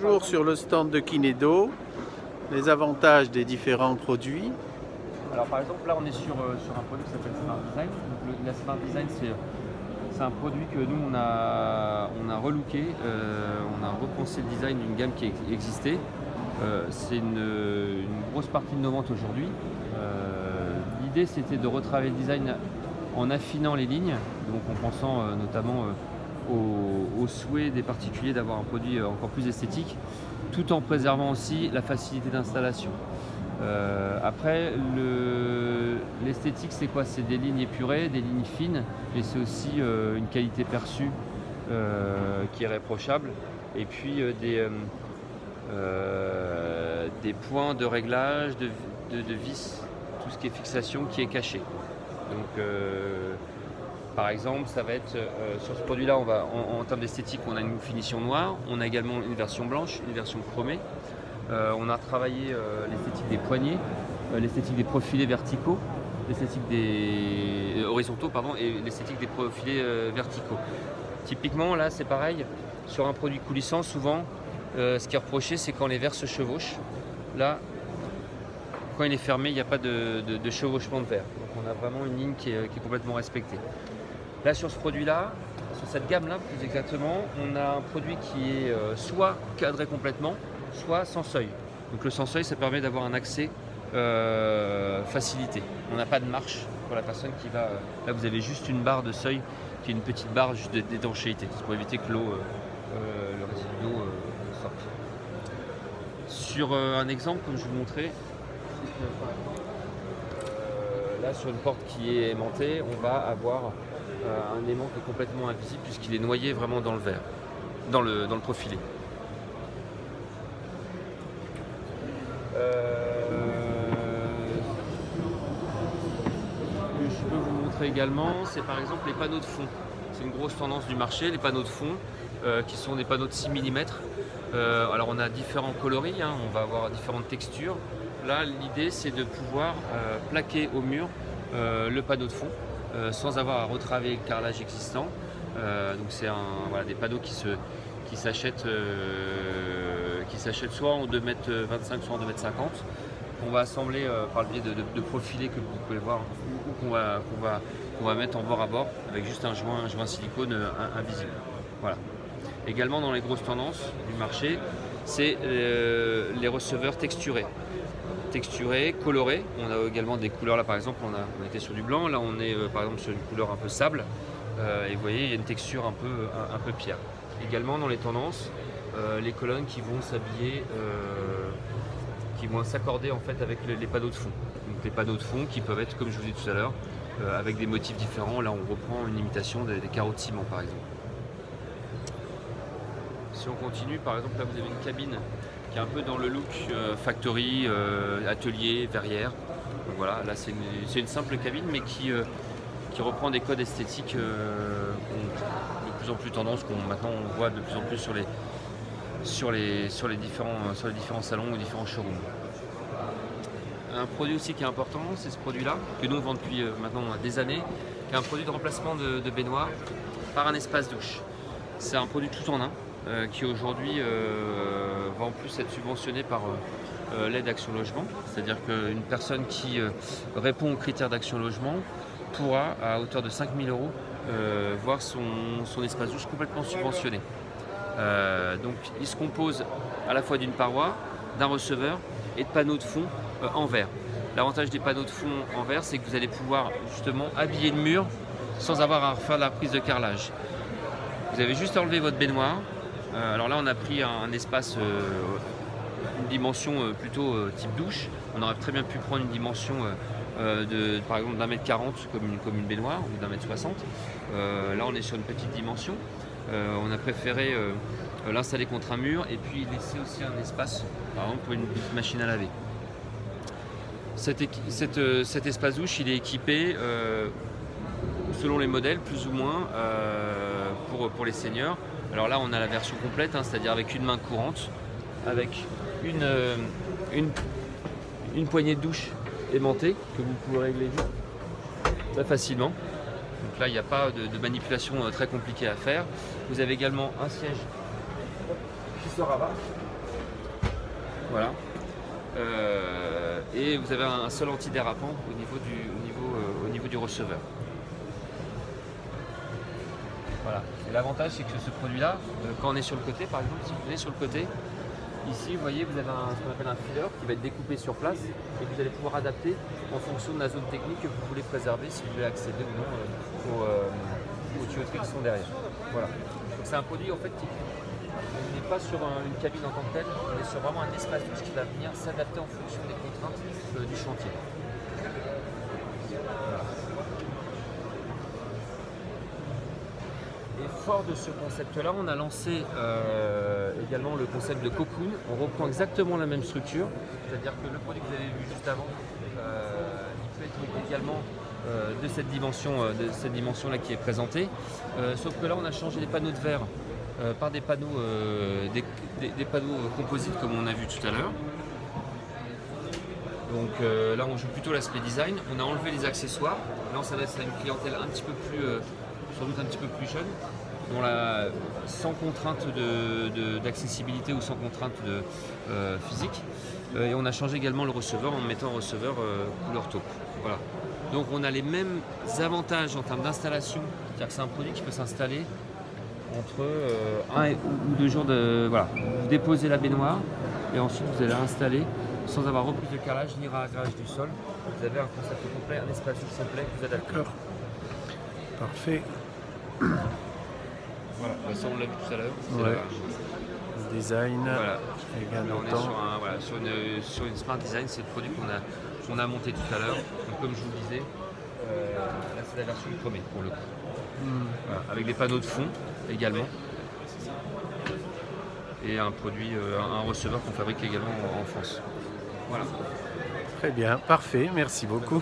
toujours sur le stand de Kinedo, les avantages des différents produits. Alors par exemple là on est sur un produit qui s'appelle Smart Design. Donc, la Smart Design c'est un produit que nous on a relooké, on a repensé le design d'une gamme qui existait. C'est une grosse partie de nos ventes aujourd'hui. L'idée c'était de retravailler le design en affinant les lignes, donc en pensant notamment aux souhaits des particuliers d'avoir un produit encore plus esthétique, tout en préservant aussi la facilité d'installation. Après, l'esthétique c'est quoi? C'est des lignes épurées, des lignes fines, mais c'est aussi une qualité perçue qui est réprochable. Et puis des points de réglage, de vis, tout ce qui est fixation qui est caché. Donc par exemple, ça va être sur ce produit-là, en termes d'esthétique, on a une finition noire, on a également une version blanche, une version chromée. On a travaillé l'esthétique des poignets, l'esthétique des profilés verticaux, l'esthétique des horizontaux, pardon, et l'esthétique des profilés verticaux. Typiquement, là, c'est pareil. Sur un produit coulissant, souvent, ce qui est reproché, c'est quand les verres se chevauchent. Là, quand il est fermé, il n'y a pas de chevauchement de verre. Donc, on a vraiment une ligne qui est complètement respectée. Là, sur ce produit-là, sur cette gamme-là, plus exactement, on a un produit qui est soit cadré complètement, soit sans seuil. Donc le sans seuil, ça permet d'avoir un accès facilité. On n'a pas de marche pour la personne qui va... Là, vous avez juste une barre de seuil, qui est une petite barre juste d'étanchéité. C'est pour éviter que l'eau, le résidu d'eau sorte. Sur un exemple, comme je vous montrais, là, sur une porte qui est aimantée, on va avoir un aimant qui est complètement invisible puisqu'il est noyé vraiment dans le verre, dans le profilé. Ce que je peux vous montrer également, c'est par exemple les panneaux de fond. C'est une grosse tendance du marché, les panneaux de fond, qui sont des panneaux de 6 mm. Alors on a différents coloris, hein, on va avoir différentes textures. Là, l'idée c'est de pouvoir plaquer au mur le panneau de fond sans avoir à retravailler le carrelage existant. Donc c'est voilà, des panneaux qui s'achètent soit en 2,25 m, soit en 2,50 m. On va assembler par le biais de profilés que vous pouvez voir ou qu'on va mettre en bord à bord avec juste un joint silicone invisible. Voilà. Également dans les grosses tendances du marché, c'est les receveurs texturés. Texturés, colorés. On a également des couleurs, là par exemple on était sur du blanc, là on est par exemple sur une couleur un peu sable. Et vous voyez, il y a une texture un peu pierre. Également dans les tendances, les colonnes qui vont s'habiller, qui vont s'accorder en fait avec les panneaux de fond. Donc les panneaux de fond qui peuvent être, comme je vous disais tout à l'heure, avec des motifs différents. Là on reprend une imitation des carreaux de ciment par exemple. Si on continue, par exemple là vous avez une cabine qui est un peu dans le look factory, atelier, verrière. Donc voilà, là c'est une simple cabine mais qui reprend des codes esthétiques de plus en plus tendance, qu'on maintenant on voit de plus en plus sur les différents salons ou différents showrooms. Un produit aussi qui est important, c'est ce produit-là, que nous on vend depuis maintenant des années, qui est un produit de remplacement de baignoire par un espace douche. C'est un produit tout en un qui aujourd'hui va en plus être subventionné par l'aide Action Logement, c'est-à-dire qu'une personne qui répond aux critères d'Action Logement pourra, à hauteur de 5 000 €, voir son espace douche complètement subventionné. Donc il se compose à la fois d'une paroi, d'un receveur et de panneaux de fond en verre. L'avantage des panneaux de fond en verre, c'est que vous allez pouvoir justement habiller le mur sans avoir à refaire de la prise de carrelage. Vous avez juste enlevé votre baignoire. Alors là on a pris un espace, une dimension plutôt type douche. On aurait très bien pu prendre une dimension par exemple d'1,40 m comme une baignoire ou d'1,60 m. Là on est sur une petite dimension. On a préféré l'installer contre un mur et puis laisser aussi un espace par exemple pour une petite machine à laver. Cet espace douche il est équipé selon les modèles plus ou moins pour les seniors. Alors là on a la version complète, hein, c'est-à-dire avec une main courante, avec une poignée de douche aimantée que vous pouvez régler très facilement. Donc là il n'y a pas de manipulation très compliquée à faire. Vous avez également un siège qui se rabat Voilà. Et vous avez un sol antidérapant au niveau du receveur. Voilà. Et l'avantage, c'est que ce produit-là, quand on est sur le côté, par exemple, si vous venez sur le côté, ici, vous voyez, vous avez ce qu'on appelle un filler qui va être découpé sur place et que vous allez pouvoir adapter en fonction de la zone technique que vous voulez préserver, si vous voulez accéder ou non aux tuyauteries qui sont derrière. Voilà. Donc c'est un produit en fait qui n'est pas sur une cabine en tant que telle, on est sur vraiment un espace douche qui va venir s'adapter en fonction des contraintes du chantier. Voilà. Et fort de ce concept-là, on a lancé également le concept de cocoon. On reprend exactement la même structure, c'est-à-dire que le produit que vous avez vu juste avant, il peut être également de cette dimension-là qui est présentée. Sauf que là, on a changé les panneaux de verre par des panneaux composites comme on a vu tout à l'heure. Donc là, on joue plutôt l'aspect design. On a enlevé les accessoires. Là, on s'adresse à une clientèle un petit peu plus sans doute un petit peu plus jeune, sans contrainte d'accessibilité ou sans contrainte physique. Et on a changé également le receveur en mettant un receveur couleur taupe. Voilà. Donc on a les mêmes avantages en termes d'installation, c'est-à-dire que c'est un produit qui peut s'installer entre 1 ou 2 jours de... Voilà. Vous déposez la baignoire et ensuite vous allez installer sans avoir reprise de carrelage ni réagrage du sol. Vous avez un concept complet, un espace complet que vous adaptez. D'accord. Parfait. Voilà, ça on l'a vu tout à l'heure. Ouais. Le design. Voilà. Et gain de on est temps. sur une Smart Design, c'est le produit qu'on a monté tout à l'heure. Donc comme je vous le disais, là c'est la version du premier pour le coup. Voilà, avec des panneaux de fond également. Et un produit, un receveur qu'on fabrique également en France. Voilà. Très bien, parfait, merci beaucoup.